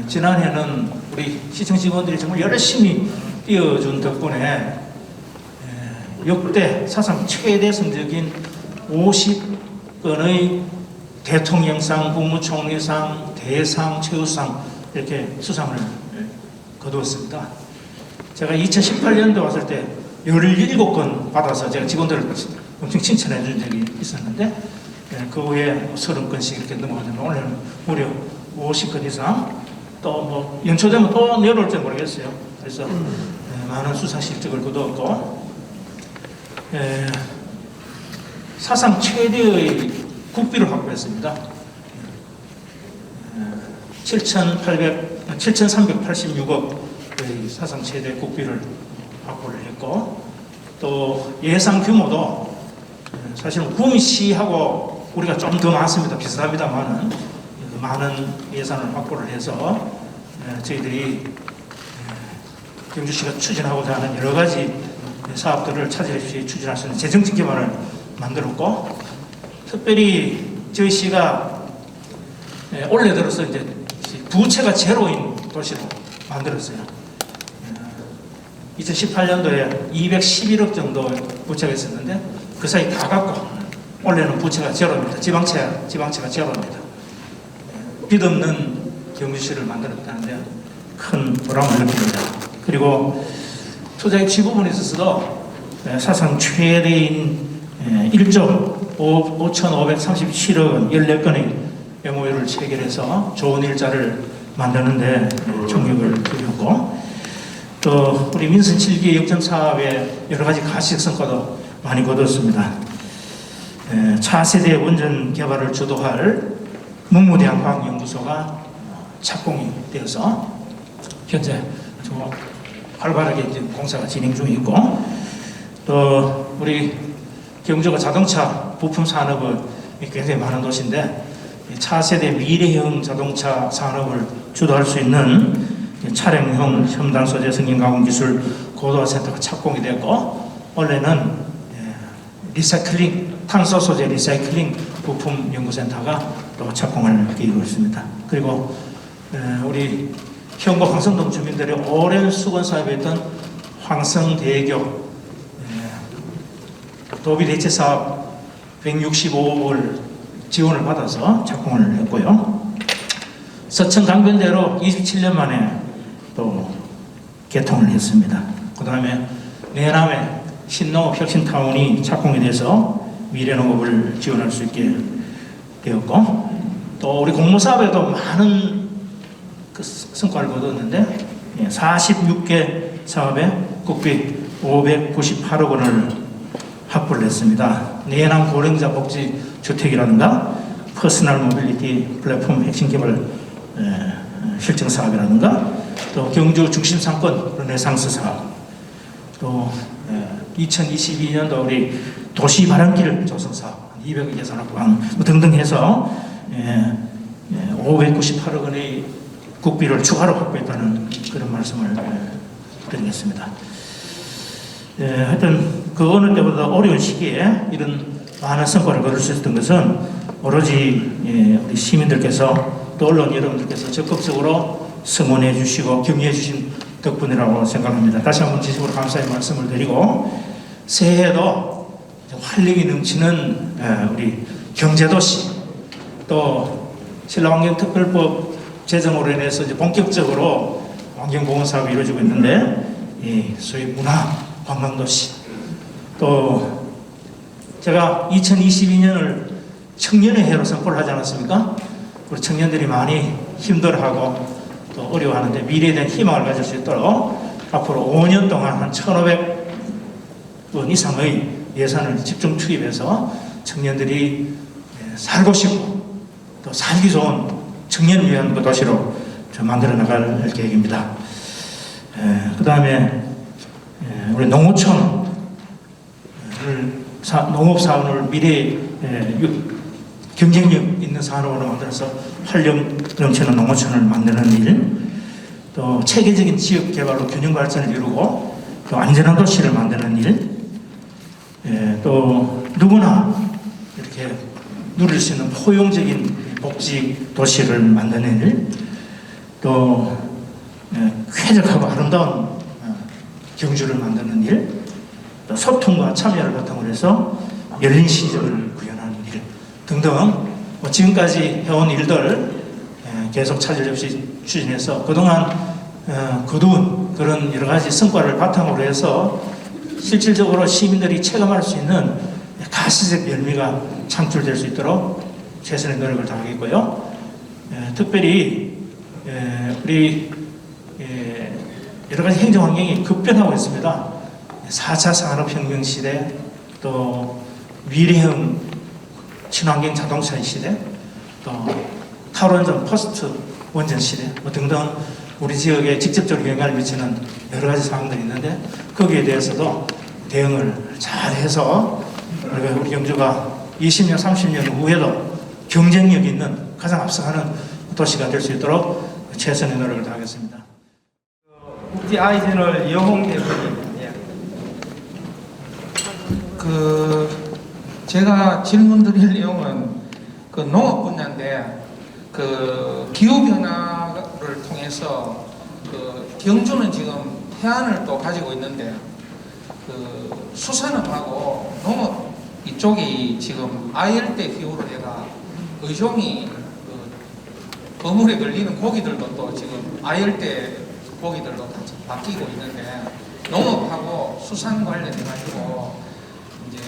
지난해는 우리 시청 직원들이 정말 열심히 뛰어준 덕분에 역대 사상 최대 성적인 50건의 대통령상, 국무총리상, 대상, 최우수상 이렇게 수상을 거두었습니다. 제가 2018년도 왔을 때 17건 받아서 제가 직원들을 엄청 칭찬해 준 적이 있었는데 그 후에 30건씩 이렇게 넘어가는데 오늘은 무려 50건 이상 또 뭐 연초되면 또 내려올지 모르겠어요. 그래서 많은 수상 실적을 거두었고 사상 최대의 국비를 확보했습니다. 7,386억의 사상 최대 국비를 확보를 했고 또 예산 규모도 사실은 구미시하고 우리가 좀 더 많습니다. 비슷합니다만은 많은 예산을 확보를 해서 저희들이 경주시가 추진하고자 하는 여러 가지 사업들을 차질 없이 추진할 수 있는 재정적 기반을 만들었고 특별히 저희 시가 올해 들어서 이제 부채가 제로인 도시로 만들었어요. 2018년도에 211억 정도 부채가 있었는데 그 사이 다 갚고 올해는 부채가 제로입니다. 지방채가 제로입니다. 빚 없는 경주시를 만들었다는데 큰 보람을 느낍니다. 그리고 투자의 지부분에 있어서도 사상 최대인 1조 5,537억 원 14건의 MOU를 체결해서 좋은 일자를 만드는데 총력을 기울였고 또 우리 민선 7기 역점 사업의 여러 가지 가시적 성과도 많이 거뒀습니다. 차세대 원전 개발을 주도할 문무대학 과학연구소가 착공이 되어서 현재 활발하게 이제 공사가 진행 중이고 또 우리 경주가 자동차 부품 산업은 굉장히 많은 도시인데 차세대 미래형 자동차 산업을 주도할 수 있는 차량형 첨단 소재 성인 가공 기술 고도화 센터가 착공이 되었고 원래는 리사이클링 탄소 소재 리사이클링 부품 연구센터가 또 착공을 계획하고 있습니다. 그리고 우리 현고 황성동 주민들이 오랜 수건 사업에 있던 황성대교 도비 대체 사업 165억을 지원을 받아서 착공을 했고요. 서천 강변대로 27년 만에 또 개통을 했습니다. 그 다음에 내남에 신농업 혁신타운이 착공이 돼서 미래농업을 지원할 수 있게 되었고 또 우리 공모사업에도 많은 그 성과를 거뒀는데 46개 사업에 국비 598억 원을 확보를 했습니다. 내남 고령자 복지 주택이라든가 퍼스널 모빌리티 플랫폼 핵심 개발 실증 사업이라든가 또 경주 중심 상권 르네상스 사업 또 2022년도 우리 도시 발연길 조성 사업 200억 예산 확보 등등 해서 598억 원의 국비를 추가로 확보했다는 그런 말씀을 드리겠습니다. 하여튼 그 어느 때보다 어려운 시기에 이런 많은 성과를 거둘 수 있었던 것은 오로지 우리 시민들께서 또 언론 여러분들께서 적극적으로 성원해 주시고 격려해 주신 덕분이라고 생각합니다. 다시 한번 진심으로 감사의 말씀을 드리고 새해에도 활력이 넘치는 우리 경제도시 또 신라환경특별법 제정으로 인해서 이제 본격적으로 환경보건 사업이 이루어지고 있는데 소위 문화 관광도시 또 제가 2022년을 청년의 해로 선포를 하지 않았습니까? 우리 청년들이 많이 힘들어하고 또 어려워하는데 미래에 대한 희망을 가질 수 있도록 앞으로 5년 동안 한 1,500원 이상의 예산을 집중 투입해서 청년들이 살고 싶고 또 살기 좋은 청년을 위한 그 도시로 만들어 나갈 계획입니다. 그 다음에 우리 농어촌을 농업사원을 미래에 경쟁력 있는 산업으로 만들어서 활력 넘치는 농어촌을 만드는 일, 또 체계적인 지역 개발로 균형 발전을 이루고 또 안전한 도시를 만드는 일, 또 누구나 이렇게 누릴 수 있는 포용적인 복지 도시를 만드는 일, 또 쾌적하고 아름다운 경주를 만드는 일, 또 소통과 참여를 바탕으로 해서 열린 시정을 구현하는 일 등등 지금까지 해온 일들 계속 차질 없이 추진해서 그동안 거두은 그런 여러 가지 성과를 바탕으로 해서 실질적으로 시민들이 체감할 수 있는 가시적 열매가 창출될 수 있도록 최선의 노력을 다하겠고요. 특별히 우리 여러 가지 행정 환경이 급변하고 있습니다. 4차 산업혁명 시대, 또 미래형 친환경 자동차 시대, 또 탈원전 포스트 원전 시대 등등 우리 지역에 직접적으로 영향을 미치는 여러 가지 상황들이 있는데 거기에 대해서도 대응을 잘 해서 우리 경주가 20년, 30년 후에도 경쟁력 있는 가장 앞서가는 도시가 될 수 있도록 최선의 노력을 다하겠습니다. 국제 아이젠을 여홍 대표님, 제가 질문드릴 내용은 농업 분야인데 기후 변화를 통해서 경주는 지금 해안을 또 가지고 있는데 수산업하고 농업 이쪽이 지금 아열대 기후로 내가 의종이 거물에 걸리는 고기들도 또 지금 아열대 고기들도 다 바뀌고 있는데 농업하고 수산 관련해 가지고 이제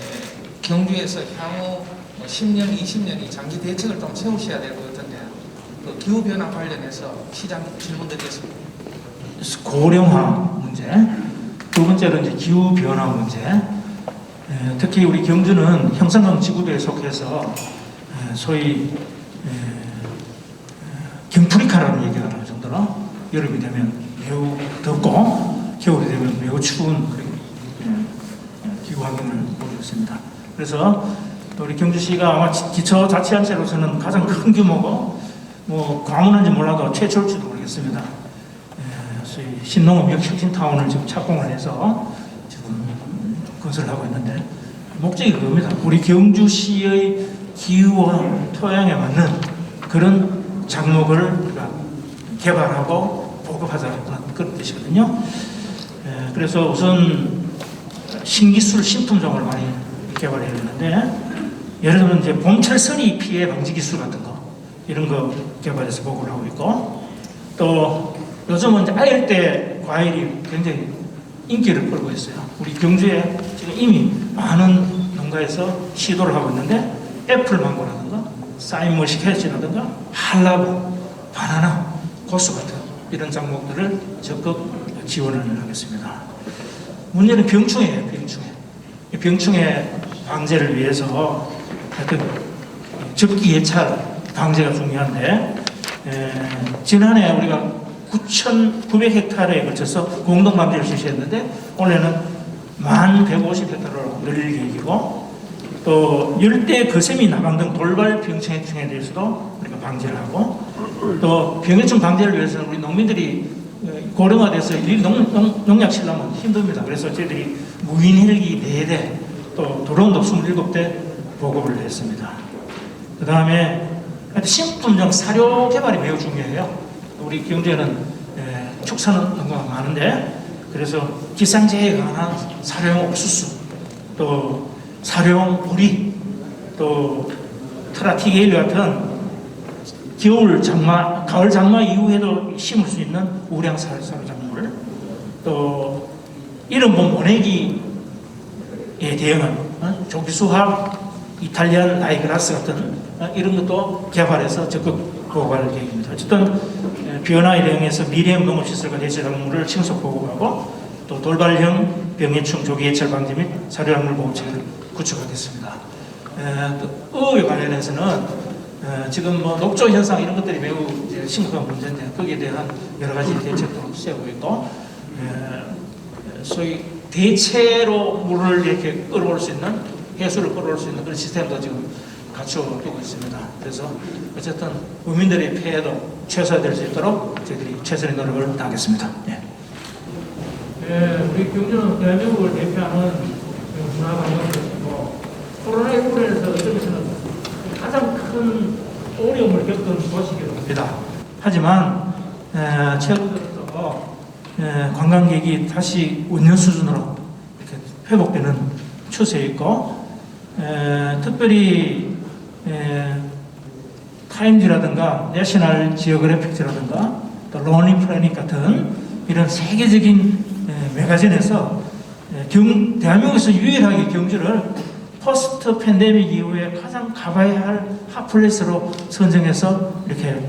경주에서 향후 10년, 20년이 장기 대책을 좀 세우셔야 될 것 같은데 기후 변화 관련해서 시장님 질문드리겠습니다. 고령화 문제, 두 번째로 이제 기후 변화 문제. 특히 우리 경주는 형상강 지구도에 속해서 소위 경프리카라는 얘기가 나올 정도로 여름이 되면 매우 덥고 겨울이 되면 매우 추운 그런 기후 환경을 보이고 있습니다. 그래서 우리 경주시가 아마 기초자치단체로서는 가장 큰 규모고 과문인지 몰라도 최초일지도 모르겠습니다. 소위 신농업역 혁신타운을 지금 착공을 해서 지금 건설하고 있는데 목적이 그겁니다. 우리 경주시의 기후와 토양에 맞는 그런 작목을 우리가 개발하고 보급하자는 그런 뜻이거든요. 그래서 우선 신기술 신품종을 많이 개발해야 되는데 예를 들면 이제 봄철 서리 피해 방지 기술 같은 거 이런 거 개발해서 보고를 하고 있고 또 요즘은 이제 아열대 과일이 굉장히 인기를 끌고 있어요. 우리 경주에 지금 이미 많은 농가에서 시도를 하고 있는데 애플망고라든가 사인머시 캐치라든가 할라브, 바나나, 고수 같은 이런 작목들을 적극 지원을 하겠습니다. 문제는 병충해예요. 병충해 방제를 위해서 하여튼 접기 예찰 방제가 중요한데 지난해 우리가 9,900헥타르에 걸쳐서 공동 방제를 실시했는데 올해는 1,150헥타르로 늘릴 계획이고 또 열대 거세미 나방 등 돌발 병충해에 대해서도 우리가 방제를 하고 또 병해충 방제를 위해서는 우리 농민들이 고령화돼서 농약 치려면 힘듭니다. 그래서 저희들이 무인 헬기 4대 또 드론도 27대 보급을 했습니다. 그 다음에 신품종 사료 개발이 매우 중요해요. 우리 경주에는 축산 농가가 많은데 그래서 기상재해에 관한 사료용 옥수수 또 사료용 우리 또 트라티게일 같은 겨울 장마, 가을 장마 이후에도 심을 수 있는 우량 사료 작물 또 이런 모내기에 대응한 조기수학 이탈리안 라이그라스 같은 이런 것도 개발해서 적극 보고할 계획입니다. 어쨌든 변화에 대응해서 미래형 농업시설과 대체작물을 신속 보고하고 또 돌발형 병해충 조기 예찰 방지 및 사료약물 보호체계를 구축하겠습니다. 또 의에 관련해서는 지금 녹조 현상 이런 것들이 매우 심각한 문제인데 거기에 대한 여러 가지 대책도 세우고 있고 소위 대체로 물을 이렇게 끌어올 수 있는 해수를 끌어올 수 있는 그런 시스템도 지금 갖춰두고 있습니다. 그래서 어쨌든 국민들의 피해도 최소화될 수 있도록 저희들이 최선의 노력을 다하겠습니다. 우리 경주는 대한민국을 대표하는 문화관광지이고 코로나19로 인해서 어쩌면서는 가장 큰 어려움을 겪은 도시기로 합니다. 하지만 최근 들어서 관광객이 다시 원년 수준으로 이렇게 회복되는 추세에 있고, 특별히 타임즈라든가 내셔널 지오그래픽즈라든가 또 론리 플래닛 같은 이런 세계적인 매거진에서 대한민국에서 유일하게 경주를 포스트 팬데믹 이후에 가장 가봐야 할 핫플레이스로 선정해서 이렇게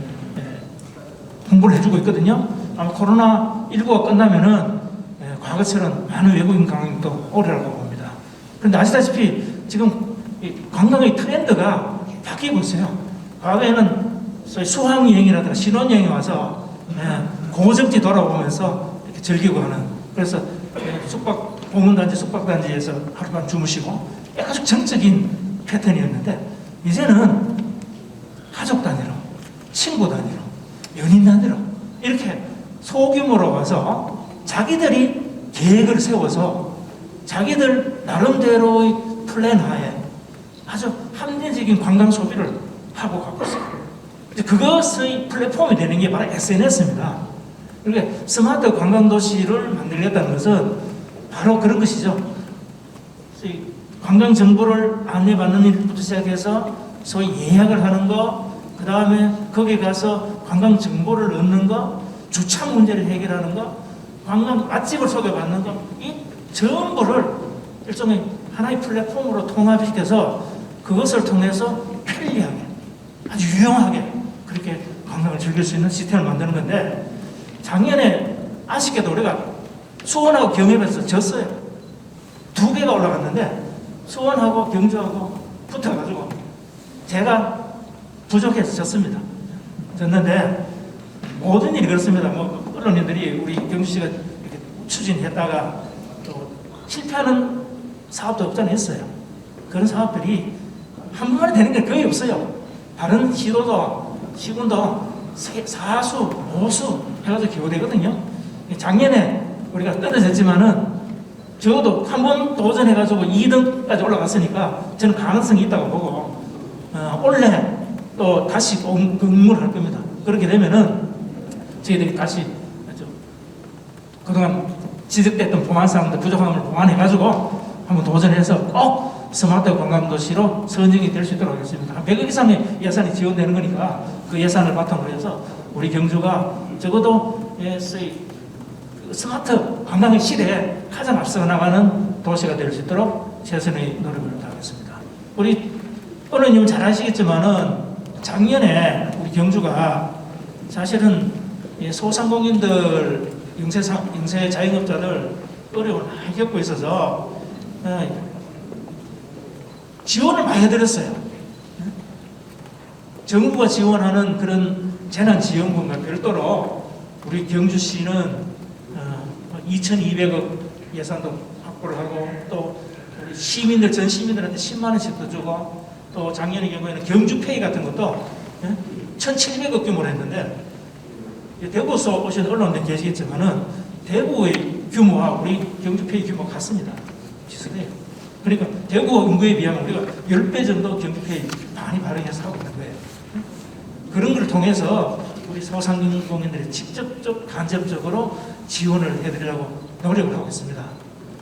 홍보를 해주고 있거든요. 아마 코로나19가 끝나면은 과거처럼 많은 외국인 관광객도 오리라고 봅니다. 그런데 아시다시피 지금 이 관광의 트렌드가 바뀌고 있어요. 과거에는 소위 수학여행이라든가 신혼여행이 와서 고적지 돌아보면서 이렇게 즐기고 하는, 그래서 보문단지 숙박단지에서 하룻밤 주무시고 아주 정적인 패턴이었는데, 이제는 가족 단위로, 친구 단위로, 연인 단위로 이렇게 소규모로 와서 자기들이 계획을 세워서 자기들 나름대로의 플랜하에 아주 합리적인 관광 소비를 하고 가고 있어요. 그것의 플랫폼이 되는 게 바로 SNS입니다. 그러니까 스마트 관광도시를 만들겠다는 것은 바로 그런 것이죠. 관광 정보를 안내받는 일부터 시작해서 소위 예약을 하는 거, 그 다음에 거기 가서 관광 정보를 얻는 거, 주차 문제를 해결하는 거, 관광 맛집을 소개받는 거, 이 전부를 일종의 하나의 플랫폼으로 통합시켜서 그것을 통해서 편리하게, 아주 유용하게 그렇게 관광을 즐길 수 있는 시스템을 만드는 건데, 작년에 아쉽게도 우리가 수원하고 경협에서 졌어요. 2개가 올라갔는데 수원하고 경주하고 붙어가지고 제가 부족해서 졌습니다. 졌는데 모든 일이 그렇습니다. 뭐 언론인들이 우리 경주시가 이렇게 추진했다가 또 실패하는 사업도 없잖아요. 했어요. 그런 사업들이 한 번만에 되는 게 거의 없어요. 다른 시도도 시군도 4수, 5수 해가지고 기호되거든요. 작년에 우리가 떨어졌지만은 적어도 한 번 도전해가지고 2등까지 올라갔으니까 저는 가능성이 있다고 보고, 올해 또 다시 응모를 할 겁니다. 그렇게 되면은 저희들이 다시 그동안 지적됐던 보완사항들, 부족함을 보완해가지고 한번 도전해서 꼭 스마트 관광도시로 선정이 될 수 있도록 하겠습니다. 한 100억 이상의 예산이 지원되는 거니까 그 예산을 바탕으로 해서 우리 경주가 적어도 스마트 관광의 시대에 가장 앞서 나가는 도시가 될 수 있도록 최선의 노력을 다하겠습니다. 우리 언론님 잘 아시겠지만은 작년에 우리 경주가 사실은 소상공인들, 영세 자영업자들 어려움을 많이 겪고 있어서 지원을 많이 해드렸어요. 정부가 지원하는 그런 재난지원금과 별도로 우리 경주시는 2,200억 예산도 확보를 하고, 또 우리 시민들, 전 시민들한테 10만 원씩도 주고, 또 작년의 경우에는 경주페이 같은 것도 1,700억 규모로 했는데, 대구에서 오신 언론들 계시겠지만은 대구의 규모와 우리 경주페이 규모가 같습니다. 비슷해요. 그러니까 대구 인구에 비하면 우리가 10배 정도 경주페이 많이 발행해서 하고 있는 거예요. 그런 걸 통해서 우리 소상공인들이 직접적, 간접적으로 지원을 해드리려고 노력을 하고 있습니다.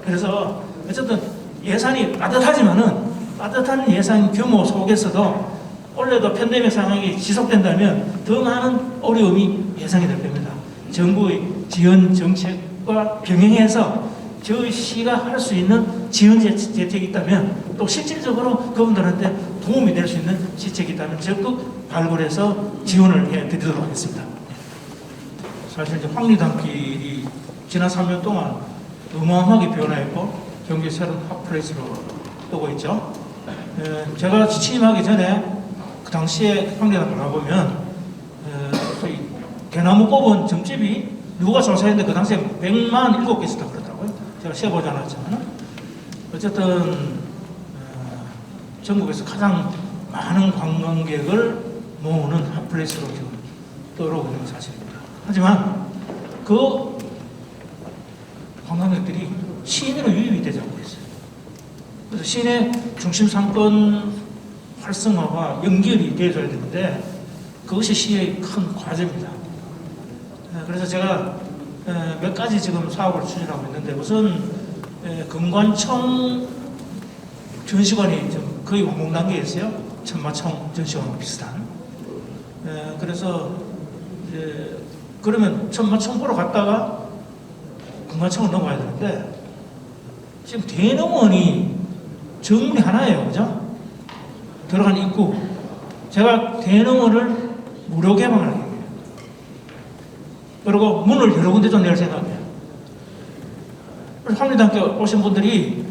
그래서 어쨌든 예산이 빠듯하지만은 빠듯한 예산 규모 속에서도 올해도 팬데믹 상황이 지속된다면 더 많은 어려움이 예상이 될 겁니다. 정부의 지원 정책과 병행해서 저희 시가 할 수 있는 지원 대책이 있다면, 또 실질적으로 그분들한테 도움이 될 수 있는 시책이 있다면 적극 발굴해서 지원을 해드리도록 하겠습니다. 사실 이제 황리단길이 지난 3년 동안 어마어마하게 변화했고 경기 새로운 핫플레이스로 뜨고 있죠. 제가 취임하기 전에 그 당시에 황리단길 가보면 대나무 꼽은 점집이 누가 조사했는데 그 당시에 100만 7개 있었다고 그러더라고요. 제가 세보지 않았지만 어쨌든 전국에서 가장 많은 관광객을 모으는 핫플레이스로 지금 떠오르고 있는 사실입니다. 하지만 그 관광객들이 시내로 유입이 되지 않고 있어요. 그래서 시내 중심 상권 활성화와 연결이 되어줘야 되는데 그것이 시의 큰 과제입니다. 그래서 제가 몇 가지 지금 사업을 추진하고 있는데 우선 금관청 전시관이 좀 거의 완공 단계에 있어요. 천마청 전시관과 비슷한. 그래서 이제 그러면 천마청 보러 갔다가 금관청을 넘어가야 되는데 지금 대농원이 정문이 하나예요, 그죠? 들어간 입구. 제가 대농원을 무료 개방을 해요. 그리고 문을 여러 군데 좀 열 생각이에요. 그래서 황리단께 오신 분들이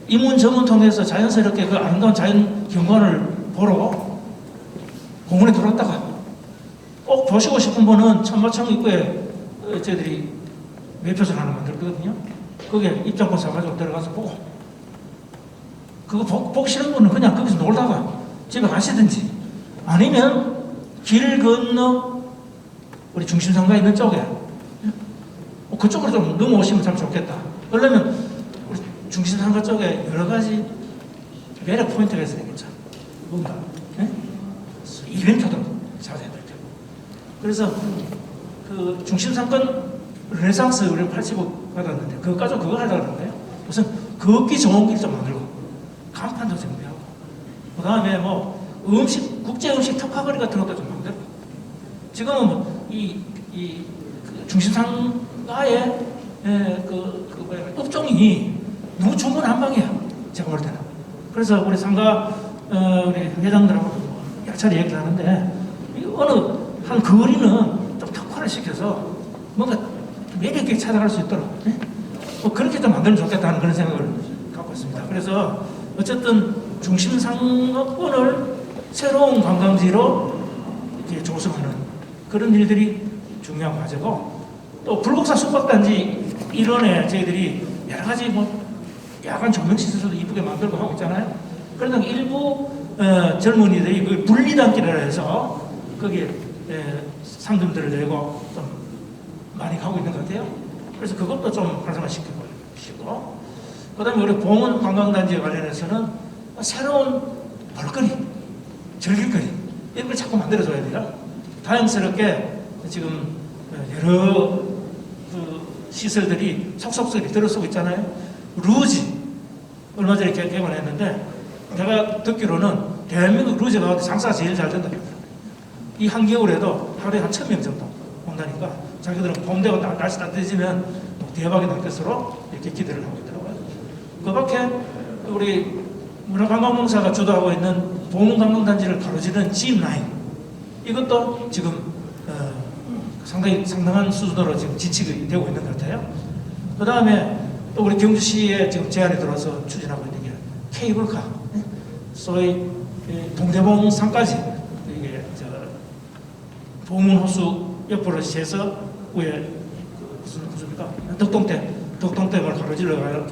이 문 저 문 통해서 자연스럽게 그 아름다운 자연 경관을 보러 공원에 들어왔다가 꼭 보시고 싶은 분은 천마청 입구에 저희들이 매표소를 하나 만들거든요. 거기에 입장권 사가지고 들어가서 보고 그거 보기 싫은 분은 그냥 거기서 놀다가 집에 가시든지 아니면 길 건너 우리 중심상가에 있는 쪽에 그쪽으로 좀 넘어오시면 참 좋겠다. 그러려면 우리 중심상가 쪽에 여러 가지 매력 포인트가 있어야 되겠죠. 뭔가 이벤트도 자세히 될 테고. 그래서 그 중심상권 르네상스 우리 80억 받았는데 그거까지 그거 하려고 하는데요. 우선 걷기 좋은 길 좀 만들고 간판도 정비하고 그 다음에 뭐 음식 국제 음식 특화거리 같은 것도 좀 만들고 지금은 뭐 그 중심상가의 업종이 너무 중구난방이야. 제가 볼 때는. 그래서 우리 상가 우리 회장들하고 여러 차례 얘기를 하는데 어느 한 거리는 좀 특화를 시켜서 뭔가 매력 있게 찾아갈 수 있도록 뭐 그렇게 좀 만들면 좋겠다는 그런 생각을 갖고 있습니다. 그래서 어쨌든 중심상권을 새로운 관광지로 이렇게 조성하는 그런 일들이 중요한 과제고 또 불국사 숙박단지 일원에 저희들이 여러 가지 뭐 야간 조명시설도 이쁘게 만들고 하고 있잖아요. 그러다 일부 젊은이들이 그 분리단길이라 해서 거기에 상금들을 내고 좀 많이 가고 있는 것 같아요. 그래서 그것도 좀 활성화시키고 그 다음에 우리 봉은 관광단지에 관련해서는 새로운 볼거리, 즐길거리 이런 걸 자꾸 만들어줘야 돼요. 다양스럽게 지금 여러 그 시설들이 속속들이 들어서고 있잖아요. 루지 얼마 전에 개관했는데 내가 듣기로는 대한민국 루지 가운데 장사가 제일 잘 된다. 이 한겨울에도 하루에 한 1000명 정도 온다니까 자기들은 봄 되고 날씨 따뜻해지면 대박이 날 것으로 이렇게 기대를 하고 있더라고요. 그 밖에 우리 문화관광공사가 주도하고 있는 봉관광단지를 가로지르는 G9 이것도 지금 상당한 수준으로 지금 지치게 되고 있는 것 같아요. 그 다음에 또 우리 경주시에 지금 제안이 들어와서 추진하고 있는 게 케이블카, 소위 동대봉 산까지 이게 봉문호수 옆으로 해서 위에 무슨 호수입니까? 덕동댐을 가로질러가는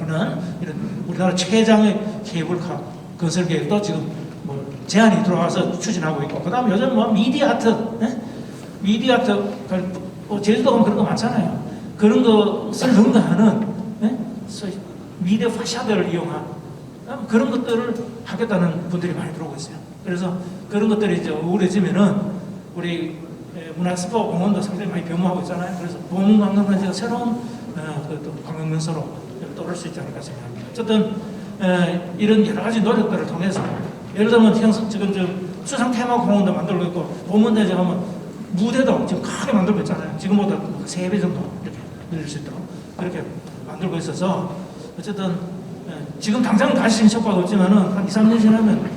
이런 우리나라 최장의 케이블카 건설 계획도 지금 뭐 제안이 들어와서 추진하고 있고, 그 다음에 요즘 뭐 미디어 아트, 제주도 가면 그런 거 많잖아요. 그런 것을 능가하는 미디어 파샤드를 이용한 그런 것들을 하겠다는 분들이 많이 들어오고 있어요. 그래서 그런 것들이 이제 우울해지면은 우리 문화스포 공원도 상당히 많이 변모하고 있잖아요. 그래서 봉관광단지가 새로운 관광 명소로 떠오를 수 있지 않을까 생각합니다. 어쨌든 이런 여러 가지 노력들을 통해서 예를 들면 지금 수상 테마 공원도 만들고 있고 보문대에 가면 무대도 지금 크게 만들고 있잖아요. 지금보다 3배 정도 이렇게 늘릴 수 있도록 그렇게 만들고 있어서 어쨌든 지금 당장 다시 효과가 없지만은 한 2, 3년 지나면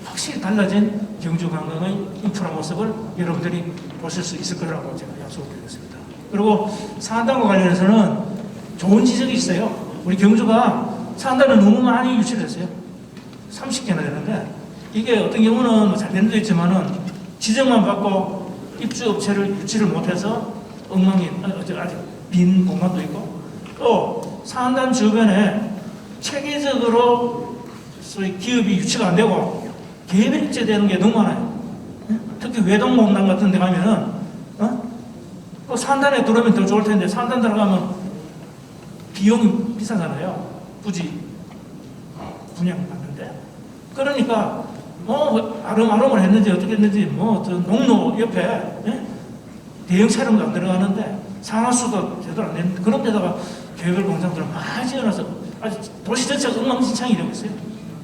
확실히 달라진 경주 관광의 인프라 모습을 여러분들이 보실 수 있을 거라고 제가 약속을 드리겠습니다. 그리고 산단과 관련해서는 좋은 지적이 있어요. 우리 경주가 산단을 너무 많이 유치했어요. 30개나 되는데 이게 어떤 경우는 잘 된 데도 있지만은 지정만 받고 입주업체를 유치를 못해서 엉망이 아직 빈 공간도 있고 또 산단 주변에 체계적으로 소위 기업이 유치가 안 되고 개별입제 되는 게 너무 많아요. 특히 외동공단 같은 데 가면은 또 산단에 들어오면 더 좋을 텐데 산단 들어가면 비용이 비싸잖아요. 부지 분양받는데 그러니까 뭐 아름아름을 했는지 어떻게 했는지 뭐 저 농로 옆에 대형 촬영도 안 들어가는데 산화수도 제대로 안 되는 그런 데다가 계획을 공장들을 많이 지어놔서 아주 도시 전체가 엉망진창이 되고 있어요.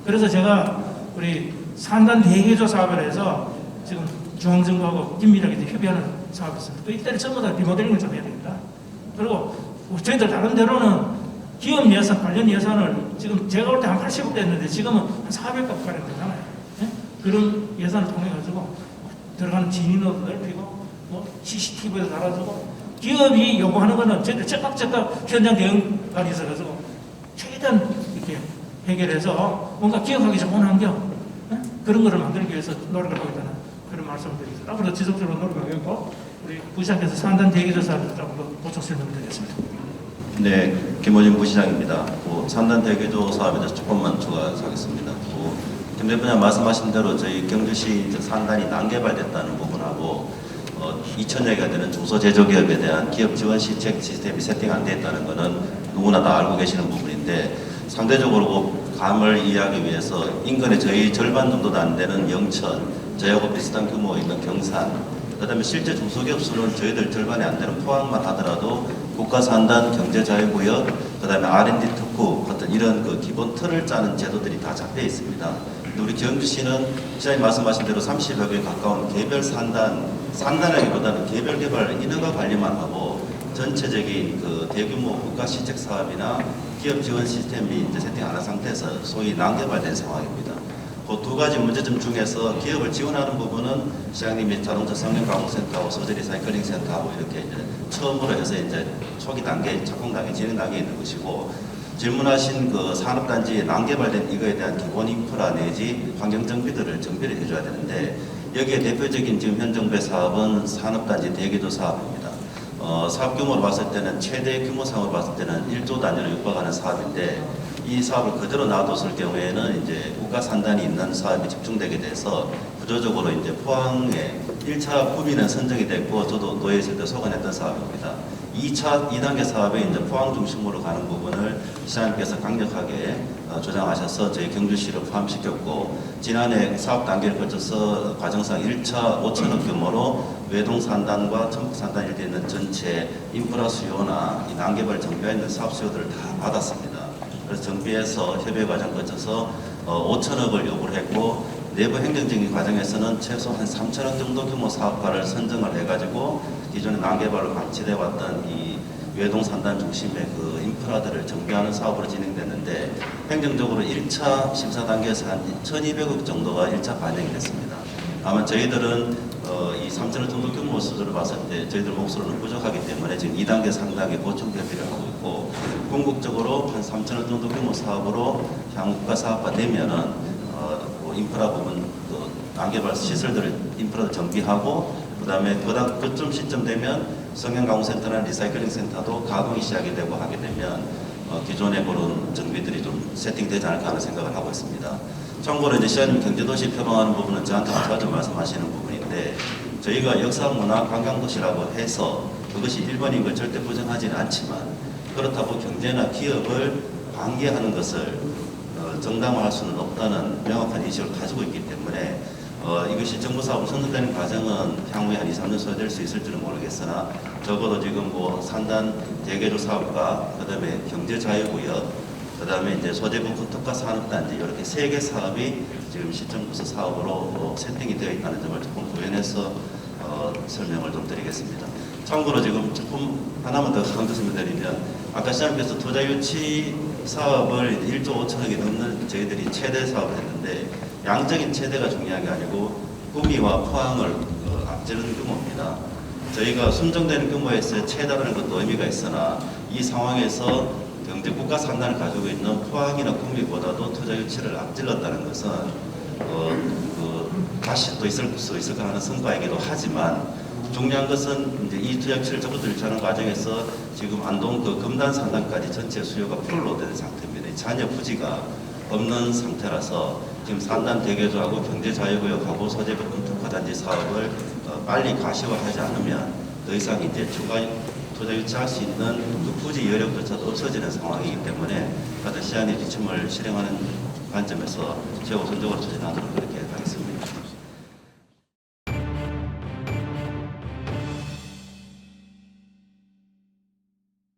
그래서 제가 우리 산단 대개조 사업을 해서 지금 중앙정부하고 긴밀하게 협의하는 사업이 있습니다. 그 이때는 전부 다 리모델링을 좀 해야 됩니다. 그리고 저희들 다른 데로는 기업 예산, 관련 예산을 지금 제가 올 때 한 80억 됐는데 지금은 한 400억 가량 되잖아요. 예? 그런 예산을 통해가지고 들어가는 진입로도 넓히고 뭐 CCTV도 달아주고 기업이 요구하는 거는 저희들 즉각 현장 대응관이 있어가지고 최대한 이렇게 해결해서 뭔가 기업하기 좋은 환경 그런 거를 만들기 위해서 노력을 하고 있다는 그런 말씀을 드리겠습니다. 앞으로 지속적으로 노력하겠고 우리 부시장께서 산단 대기조사를 조금 보충 설명을 드리겠습니다. 네, 김호진 부시장입니다. 산단 대기조 사업에 대해서 조금만 추가하겠습니다. 김 대표님 말씀하신 대로 저희 경주시 산단이 난개발됐다는 부분하고 2,000여 개가 되는 중소제조기업에 대한 기업 지원 시스템이 세팅 안 돼 있다는 것은 누구나 다 알고 계시는 부분인데 상대적으로 감을 이해하기 위해서 인근에 저희 절반 정도도 안 되는 영천, 저희하고 비슷한 규모가 있는 경산, 그다음에 실제 중소기업 수는 저희들 절반이 안 되는 포항만 하더라도 국가산단, 경제자유구역, 그다음에 R&D 특구 같은 이런 그 기본 틀을 짜는 제도들이 다 잡혀 있습니다. 근데 우리 경주시는 시장님 말씀하신 대로 30여 개 가까운 개별 산단하기보다는 개별 개발 인허가 관리만 하고 전체적인 그 대규모 국가 시책 사업이나 기업 지원 시스템이 이제 세팅 안 한 상태에서 소위 난개발된 상황입니다. 그 두 가지 문제점 중에서 기업을 지원하는 부분은 시장님이 자동차 성능 가공센터하고 소재 리사이클링 센터하고 이렇게 이제 처음으로 해서 이제 초기 단계, 착공 단계, 진행 단계에 있는 것이고 질문하신 그 산업단지에 난개발된 이거에 대한 기본 인프라 내지 환경 정비들을 정비를 해줘야 되는데 여기에 대표적인 지금 현 정부의 사업은 산업단지 대기조 사업입니다. 사업 규모로 봤을 때는 최대 규모상으로 봤을 때는 1조 단위로 육박하는 사업인데 이 사업을 그대로 놔뒀을 경우에는 이제 국가 산단이 있는 사업이 집중되게 돼서 구조적으로 이제 포항에 1차 구비는 선정이 됐고 저도 노예에 있을 때 소관했던 사업입니다. 2단계 사업에 이제 포항 중심으로 가는 부분을 시장님께서 강력하게 조장하셔서 저희 경주시를 포함시켰고 지난해 사업 단계를 거쳐서 과정상 1차 5천억 규모로 외동산단과 천북산단 일대에 있는 전체 인프라 수요나 이 난개발 정비에 있는 사업 수요들을 다 받았습니다. 그래서 정비해서 협의 과정 거쳐서 5천억을 요구를 했고 내부 행정적인 과정에서는 최소 한 3천억 정도 규모 사업가를 선정을 해가지고 기존에 난개발로 방치돼 왔던 이 외동산단 중심의 그 인프라들을 정비하는 사업으로 진행됐는데 행정적으로 1차 심사 단계에서 한 1,200억 정도가 1차 반영이 됐습니다. 다만 저희들은 이 3천억 정도 규모 수준을 봤을 때 저희들 몫으로는 부족하기 때문에 지금 2단계, 3단계 보충 대비를 하고 있고 궁극적으로 한 3천억 정도 규모 사업으로 향후 국가 사업화 되면은 인프라 부분 그 난개발 시설들을 인프라를 정비하고 그다음에 그쯤 시점 되면 성형가공센터나 리사이클링 센터도 가동이 시작이 되고 하게 되면 기존의 그런 정비들이 좀 세팅되지 않을까 하는 생각을 하고 있습니다. 참고로 이제 시장님 경제도시 표방하는 부분은 저한테 자주 말씀하시는 부분인데 저희가 역사, 문화, 관광도시라고 해서 그것이 일본인 걸 절대 부정하지는 않지만 그렇다고 경제나 기업을 방기하는 것을 정당화할 수는 없다는 명확한 인식을 가지고 있기 때문에 이것이 정부 사업으로 선정되는 과정은 향후에 한 2, 3년 소요될 수 있을지는 모르겠으나 적어도 지금 뭐 산단 대개조 사업과 그다음에 경제자유구역 그다음에 이제 소재부 특화 산업단지 이렇게 3개 사업이 지금 시정부서 사업으로 세팅이 되어 있다는 점을 조금 부연해서 설명을 좀 드리겠습니다. 참고로 지금 조금 하나만 더 강조드리면 아까 시장님께서 투자 유치 사업을 1조 5천억이 넘는 저희들이 최대 사업을 했는데 양적인 최대가 중요한 게 아니고 구미와 포항을 앞지르는 규모입니다. 저희가 순정되는 규모에서 최다라는 것도 의미가 있으나 이 상황에서 경제 국가 산단을 가지고 있는 포항이나 구미보다도 투자 유치를 앞질렀다는 것은 다시 또 있을 수 있을까 하는 성과이기도 하지만 중요한 것은 이제 이 투자 유치를 적극 유치하는 과정에서 지금 안동 그 금단 산단까지 전체 수요가 풀로드된 상태입니다. 잔여 부지가 없는 상태라서 지금 산단 대개조하고 경제자유구역하고 소재부품 특화단지 사업을 빨리 가시화하지 않으면 더 이상 이제 추가 투자 유치할 수 있는 그 부지 여력조차 없어지는 상황이기 때문에 같은 시안의 지침을 실행하는 관점에서 최우선적으로 추진하도록